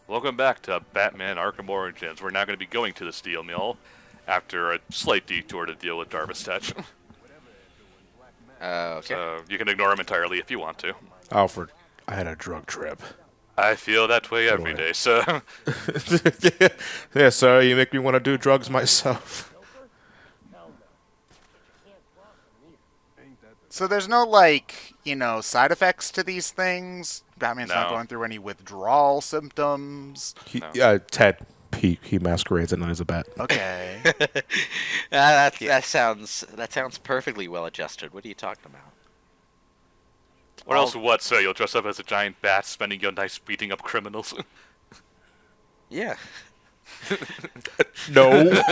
Welcome back to Batman Arkham Origins. We're now going to be going to the Steel Mill after a slight detour to deal with Darvistech. Okay. So you can ignore him entirely if you want to. Alfred, I had a drug trip. I feel that way every day, so Yeah, sorry, you make me want to do drugs myself. So there's no, like, side effects to these things? Batman's not No. going through any withdrawal symptoms? No. Ted, he masquerades at night as a bat. Okay. That sounds perfectly well adjusted. What are you talking about? What else? What? So you'll dress up as a giant bat, spending your nights beating up criminals? Yeah. No.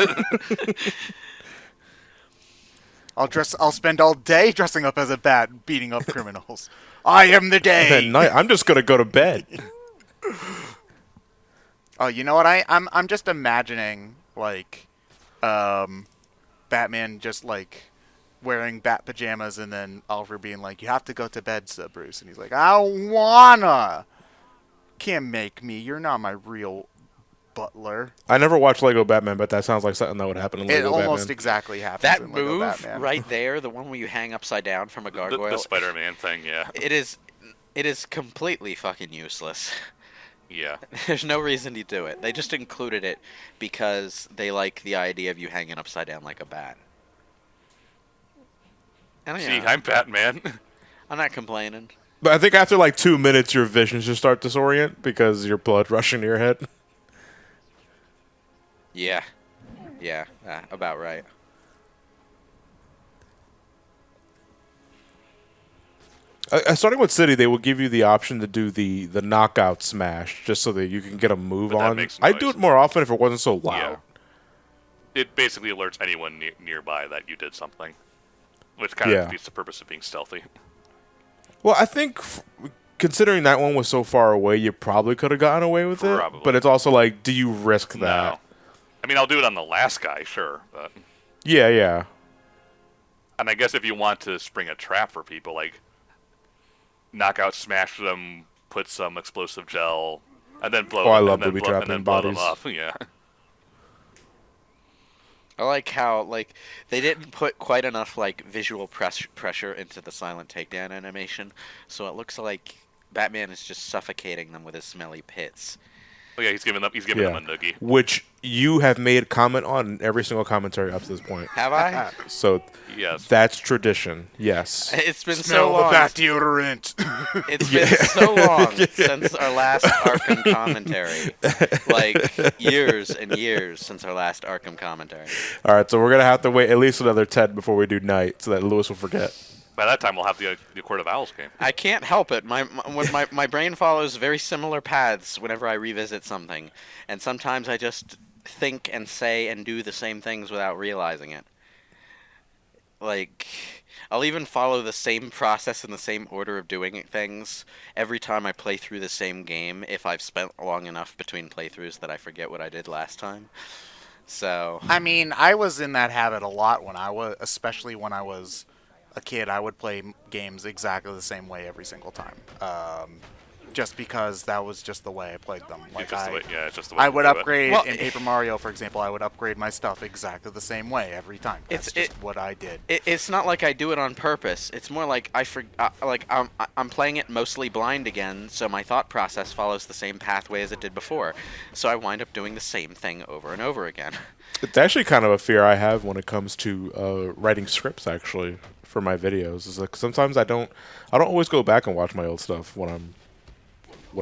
I'll spend all day dressing up as a bat, beating up criminals. I am the At day. night, I'm just gonna go to bed. Oh, you know what? I'm just imagining like, Batman just like wearing bat pajamas, and then Alfred being like, "You have to go to bed, Sir Bruce," and he's like, "I don't wanna. Can't make me. You're not my real butler." I never watched Lego Batman, but that sounds like something that would happen in It Lego almost Batman. exactly happens That in Lego move Batman. right there, the one where you hang upside down from a gargoyle. The Spider-Man thing, yeah. It is completely fucking useless. Yeah. There's no reason to do it. They just included it because they like the idea of you hanging upside down like a bat. And See, I'm Batman. I'm not complaining. But I think after like 2 minutes, your vision should start disorient because your blood rushing to your head. Yeah. Yeah, about right. Starting with City, they will give you the option to do the knockout smash, just so that you can get a move But that on. makes I'd do noise. it more often if it wasn't so loud. Yeah. It basically alerts anyone nearby that you did something, which kind of defeats the purpose of being stealthy. Well, I think considering that one was so far away, you probably could have gotten away with it. Probably. But it's also like, do you risk that? No. I mean, I'll do it on the last guy, sure, but... Yeah, yeah. And I guess if you want to spring a trap for people, like, knock out, smash them, put some explosive gel, and then blow Oh, I them, love and then booby blow, trapping and then blow them bodies. up. Yeah. I like how they didn't put quite enough visual pressure into the silent takedown animation, so it looks like Batman is just suffocating them with his smelly pits. Oh yeah, he's giving them a noogie. Which you have made comment on in every single commentary up to this point. Have I? So Yes. that's tradition. Yes. It's been Smell so the long. bat deodorant. It's been so long since our last Arkham commentary. Like years and years since our last Arkham commentary. All right, so we're gonna have to wait at least another 10 before we do night, so that Lewis will forget. By that time, we'll have the Court of Owls game. I can't help it. My brain follows very similar paths whenever I revisit something, and sometimes I just think and say and do the same things without realizing it. Like, I'll even follow the same process and the same order of doing things every time I play through the same game if I've spent long enough between playthroughs that I forget what I did last time. So, I mean, I was in that habit a lot especially when I was a kid. I would play games exactly the same way every single time, just because that was just the way I played them. It's Like just the way, yeah, it's just the way I to would do it. upgrade Well, in Paper Mario, for example. I would upgrade my stuff exactly the same way every time. That's just what I did. it's not like I do it on purpose. It's more like I'm playing it mostly blind again, so my thought process follows the same pathway as it did before. So I wind up doing the same thing over and over again. It's actually kind of a fear I have when it comes to writing scripts. Actually, for my videos, is like sometimes I don't always go back and watch my old stuff when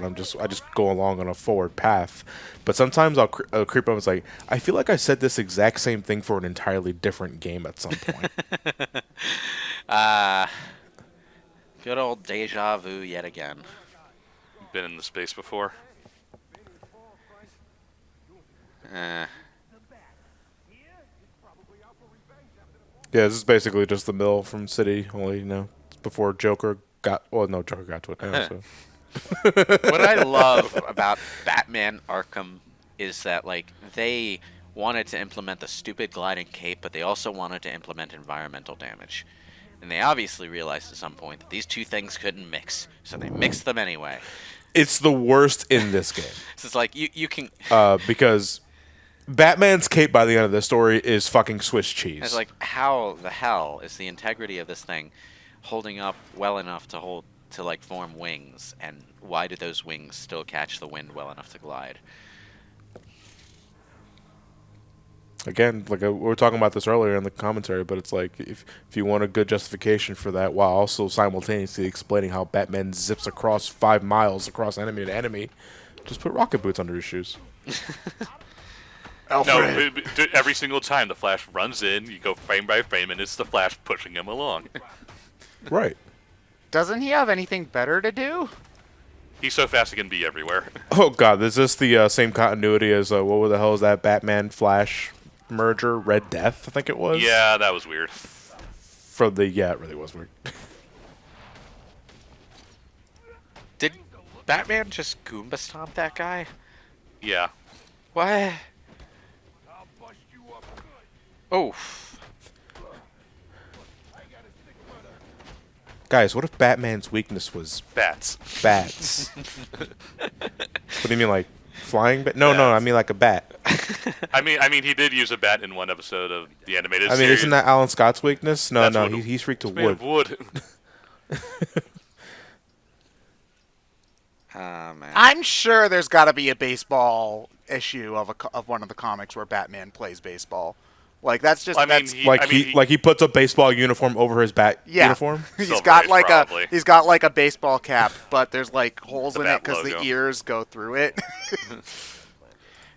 I just go along on a forward path. But sometimes I'll creep up and it's like, I feel like I said this exact same thing for an entirely different game at some point. Good old deja vu yet again. Been in the space before. Yeah, this is basically just the mill from City, only, before Joker got... Well, no, Joker got to it now, so... What I love about Batman Arkham is that, they wanted to implement the stupid gliding cape, but they also wanted to implement environmental damage. And they obviously realized at some point that these two things couldn't mix, so they mixed them anyway. It's the worst in this game. So it's like you can. Because Batman's cape by the end of the story is fucking Swiss cheese. It's like, how the hell is the integrity of this thing holding up well enough to like form wings, and why do those wings still catch the wind well enough to glide? Again, like we were talking about this earlier in the commentary, but it's like if you want a good justification for that, while also simultaneously explaining how Batman zips across 5 miles across enemy to enemy, just put rocket boots under his shoes. No, every single time the Flash runs in, you go frame by frame, and it's the Flash pushing him along. Right. Doesn't he have anything better to do? He's so fast he can be everywhere. Oh god, is this the same continuity as what the hell is that Batman Flash merger, Red Death? I think it was. Yeah, that was weird. Yeah, it really was weird. Did Batman just Goomba stomp that guy? Yeah. What? Oh. Guys, what if Batman's weakness was Bats. bats? What do you mean, like flying bat? No, I mean like a bat. I mean, he did use a bat in one episode of the animated I mean, series. isn't that Alan Scott's weakness? No, That's what- he's freaked to Made wood. of wood. Man. I'm sure there's got to be a baseball issue of one of the comics where Batman plays baseball. Like that's just I mean, that's He puts a baseball uniform over his bat yeah. uniform. he's Silver got Age, like probably. he's got like a baseball cap, but there's like holes The in it Bat because the logo. ears go through it.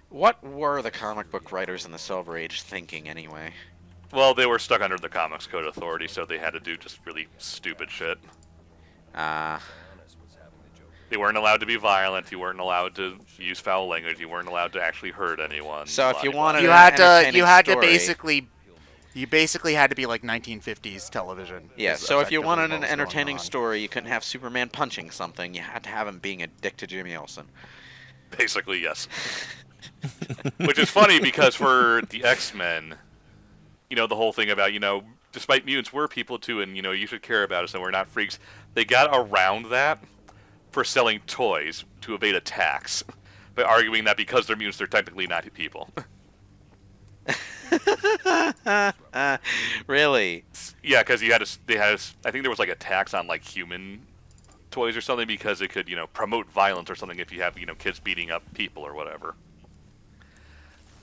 What were the comic book writers in the Silver Age thinking anyway? Well, they were stuck under the Comics Code Authority, so they had to do just really stupid shit. They weren't allowed to be violent. You weren't allowed to use foul language. You weren't allowed to actually hurt anyone. So if you wanted you an had to entertaining you basically had to be like 1950s television. Yeah, is so if you effectively wanted what an was going entertaining on. story, you couldn't have Superman punching something. You had to have him being a dick to Jimmy Olsen. Basically, yes. Which is funny because for the X-Men, you know, the whole thing about, you know, despite mutants, we're people too, and, you know, you should care about us and we're not freaks. They got around that for selling toys to evade a tax by arguing that because they're mutants, they're technically not people. Really? Yeah, because I think there was like a tax on like human toys or something because it could, you know, promote violence or something if you have, you know, kids beating up people or whatever.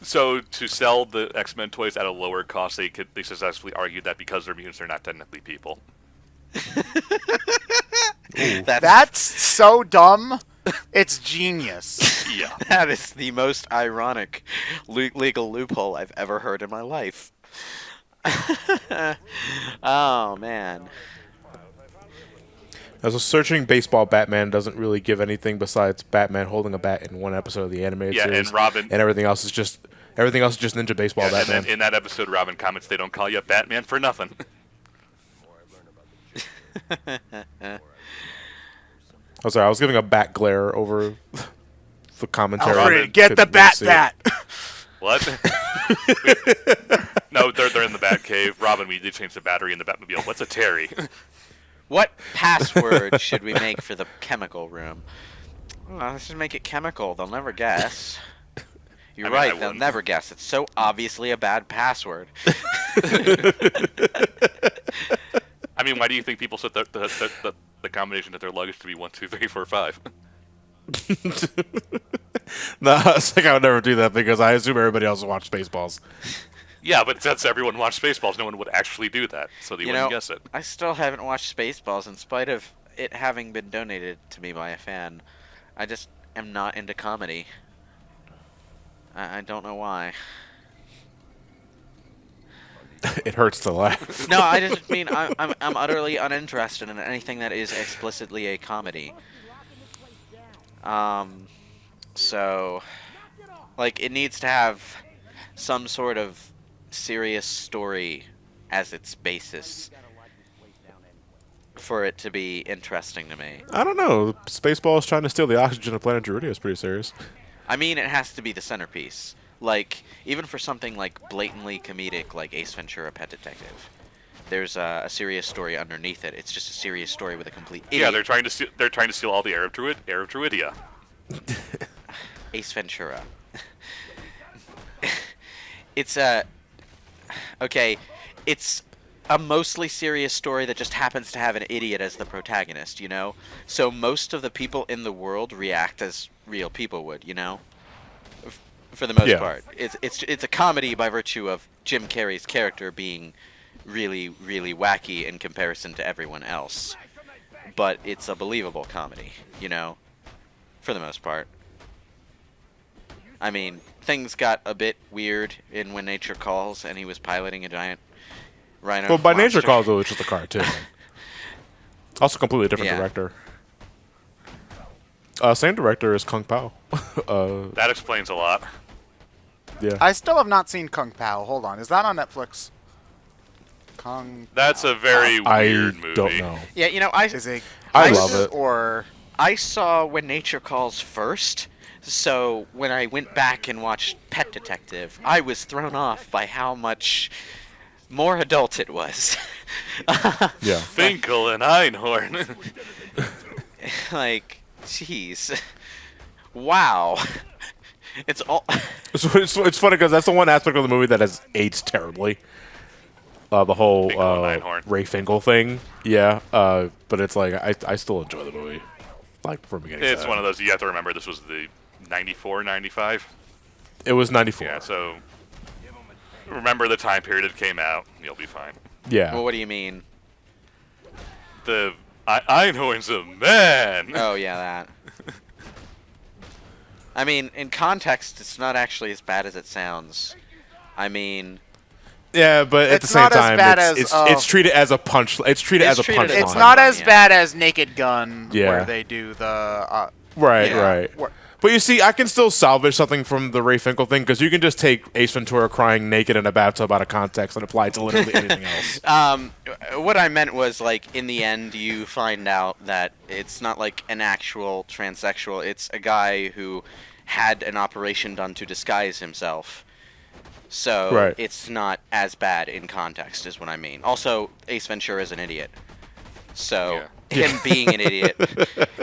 So to sell the X-Men toys at a lower cost, they successfully argued that because they're mutants, they're not technically people. That's so dumb. It's genius. Yeah. That is the most ironic legal loophole I've ever heard in my life. Oh, man. As a searching baseball Batman doesn't really give anything besides Batman holding a bat in one episode of the animated Yeah, series. and Robin. And everything else is just Ninja Baseball Yeah, and Batman. then in that episode, Robin comments, "They don't call you Batman for nothing." Oh, sorry, I was giving a bat glare over the commentary. Alfred, get the bat. What? No, they're in the Batcave. Robin, we did change the battery in the Batmobile. What's a Terry? What password should we make for the chemical room? Well, let's just make it chemical. They'll never guess. You're I mean, I right. They'll wouldn't. never guess. It's so obviously a bad password. I mean, why do you think people set the combination of their luggage to be 1, 2, 3, 4, 5? No, it's like I would never do that because I assume everybody else watched Spaceballs. Yeah, but since everyone watched Spaceballs, no one would actually do that, so they wouldn't guess it. I still haven't watched Spaceballs in spite of it having been donated to me by a fan. I just am not into comedy. I don't know why. It hurts to laugh. No, I just mean I'm utterly uninterested in anything that is explicitly a comedy. So, like, it needs to have some sort of serious story as its basis for it to be interesting to me. I don't know. Spaceballs trying to steal the oxygen of planet Gerudo is pretty serious. I mean, it has to be the centerpiece. Like, even for something like blatantly comedic like Ace Ventura: Pet Detective. there's a serious story underneath it. It's just a serious story with a complete idiot. Yeah, they're trying to steal all the Arab Druidia. Ace Ventura. It's a okay. It's a mostly serious story that just happens to have an idiot as the protagonist, you know? So most of the people in the world react as real people would, you know? For the most part. It's a comedy by virtue of Jim Carrey's character being really, really wacky in comparison to everyone else. But it's a believable comedy, you know? For the most part. I mean, things got a bit weird in When Nature Calls, and he was piloting a giant rhino. Well, by monster. Nature Calls, it was just a cartoon. Also, completely different Yeah. director. Same director as Kung Pao. That explains a lot. Yeah. I still have not seen Kung Pao. Hold on, is that on Netflix? Kung. That's a very weird movie. I don't know. Yeah, you know, Is it? I ISIS love it. Or I saw When Nature Calls first, so when I went back and watched Pet Detective, I was thrown off by how much more adult it was. Yeah. Finkel and Einhorn. Like, jeez. Wow. It's all... It's funny because that's the one aspect of the movie that has aged terribly. The whole Finkel and Einhorn. Ray Finkel thing. Yeah. But it's like, I still enjoy the movie. Like, from beginning to It's end. one of those, you have to remember this was the 94, 95. It was 94. Yeah, so remember the time period it came out, you'll be fine. Yeah. Well, what do you mean? Einhorn's a man! Oh, yeah, that. I mean, in context, it's not actually as bad as it sounds. I mean... Yeah, but at the It's same not as time, bad it's, as, it's treated as a punch. It's treated It's as a treated punchline. as it's Fine. not as Yeah. bad as Naked Gun, Yeah. where they do the. Right, Yeah. right. Where- But you see, I can still salvage something from the Ray Finkel thing because you can just take Ace Ventura crying naked in a bathtub out of context and apply it to literally anything else. What I meant was, like, in the end, you find out that it's not, like, an actual transsexual. It's a guy who had an operation done to disguise himself. So, Right. it's not as bad in context, is what I mean. Also, Ace Ventura is an idiot. So, him being an idiot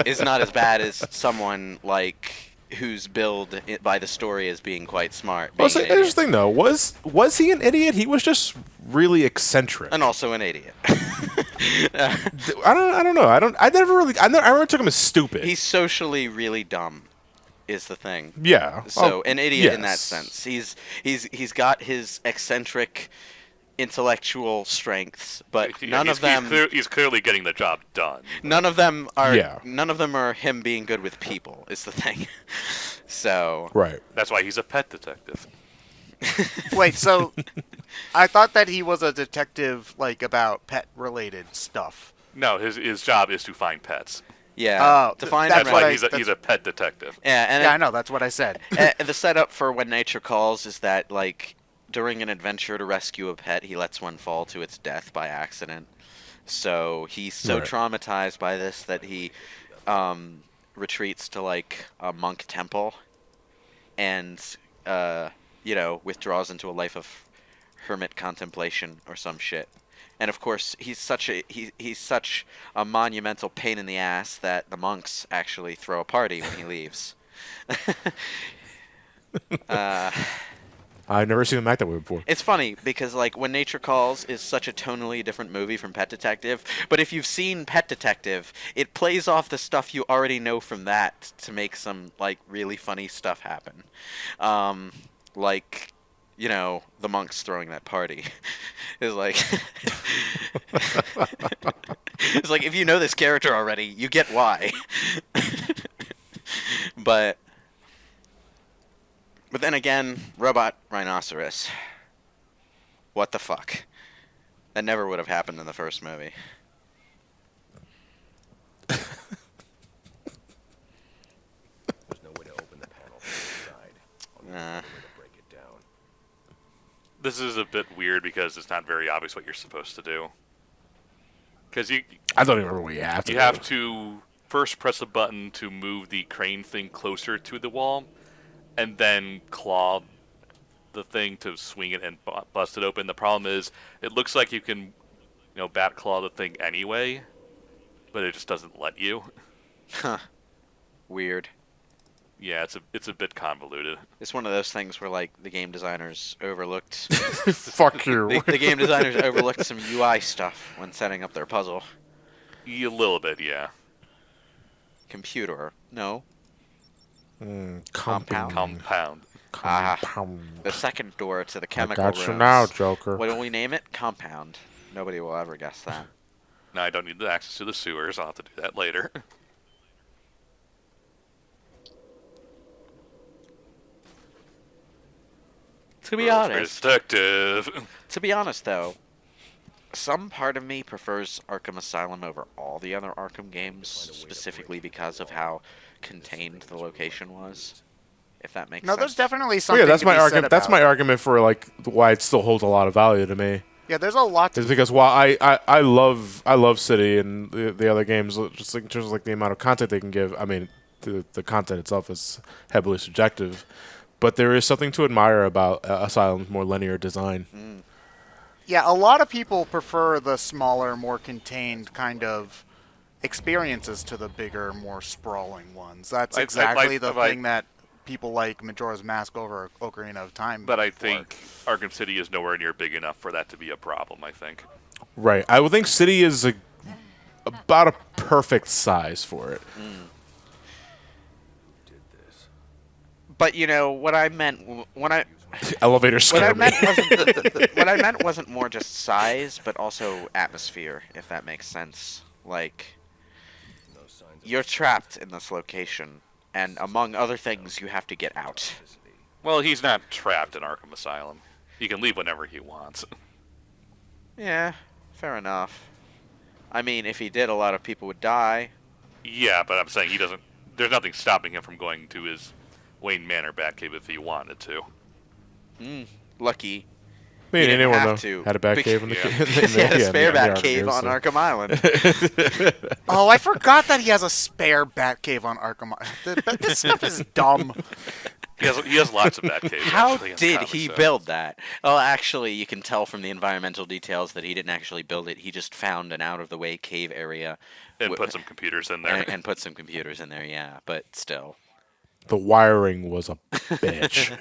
is not as bad as someone, like, who's billed by the story as being quite smart. Well, being so an idiot. interesting though. Was he an idiot? He was just really eccentric. And also an idiot. I don't know. I never took him as stupid. He's socially really dumb, is the thing. yeah. So Oh, an idiot in that yes. sense. He's got his eccentric intellectual strengths, but He's clearly getting the job done. none of them are Yeah. none of them are him being good with people, is the thing. So Right. That's why he's a pet detective. Wait, so I thought that he was a detective, like about pet-related stuff. No, his job is to find pets. yeah, Oh, to find That's and why rescue- he's a pet detective. yeah, and Yeah, I know. That's what I said. the setup for When Nature Calls is that, like, during an adventure to rescue a pet, he lets one fall to its death by accident. So he's so Right. traumatized by this that he retreats to, like, a monk temple and, withdraws into a life of hermit contemplation or some shit. And of course, he's such a monumental pain in the ass that the monks actually throw a party when he leaves. I've never seen him act that way before. It's funny because, like, When Nature Calls is such a tonally different movie from Pet Detective, but if you've seen Pet Detective, it plays off the stuff you already know from that to make some, like, really funny stuff happen. Like, the monks throwing that party. It's like... It's like, if you know this character already, you get why. But then again, robot rhinoceros. What the fuck? That never would have happened in the first movie. There's no way to open the panel from inside. Nah. Way to break it down. This is a bit weird because it's not very obvious what you're supposed to do. Because you I don't even remember what you have to. you have to first press a button to move the crane thing closer to the wall, and then claw the thing to swing it and bust it open. The problem is, it looks like you can bat claw the thing anyway, but it just doesn't let you. Huh. Weird. Yeah, it's a bit convoluted. It's one of those things where, like, the game designers overlooked... Fuck you. the game designers overlooked some UI stuff when setting up their puzzle. A little bit, yeah. Computer. No. Compound. Compound. Compound. The second door to the I chemical got rooms. you now, Joker. What do we name it? Compound. Nobody will ever guess that. No, I don't need the access to the sewers. I'll have to do that later. To be honest, Detective. though, some part of me prefers Arkham Asylum over all the other Arkham games, specifically because of how contained the location was. If that makes No, sense. there's definitely Oh, something. yeah, that's to my be said argument. That's about my it. argument for like why it still holds a lot of value to me. Yeah, there's a lot to Is because while I love City and the other games, just like in terms of like the amount of content they can give. I mean, the content itself is heavily subjective, but there is something to admire about Asylum's more linear design. Yeah, a lot of people prefer the smaller, more contained kind of experiences to the bigger, more sprawling ones. That's exactly the thing that people like Majora's Mask over Ocarina of Time. But I for. think Arkham City is nowhere near big enough for that to be a problem, I think. Right. I would think City is about a perfect size for it. But what I meant when I Elevator what scare I me. meant wasn't what I meant wasn't more just size, but also atmosphere, if that makes sense. Like, you're trapped in this location, and among other things, you have to get out. Well, he's not trapped in Arkham Asylum. He can leave whenever he wants. Yeah, fair enough. I mean, if he did, a lot of people would die. Yeah, but I'm saying he doesn't... There's nothing stopping him from going to his Wayne Manor Batcave if he wanted to. Lucky. I mean, didn't anyone have though to. had a bat cave in the Yeah. He had a spare Arkham Batcave games, on so- Arkham Island. Oh, I forgot that he has a spare Batcave on Arkham. This stuff is dumb. He has lots of Batcaves. How actually, in the did comics, he so. build that? Oh, actually, you can tell from the environmental details that he didn't actually build it. He just found an out-of-the-way cave area And put some computers in there. and put some computers in there, yeah. But still. The wiring was a bitch.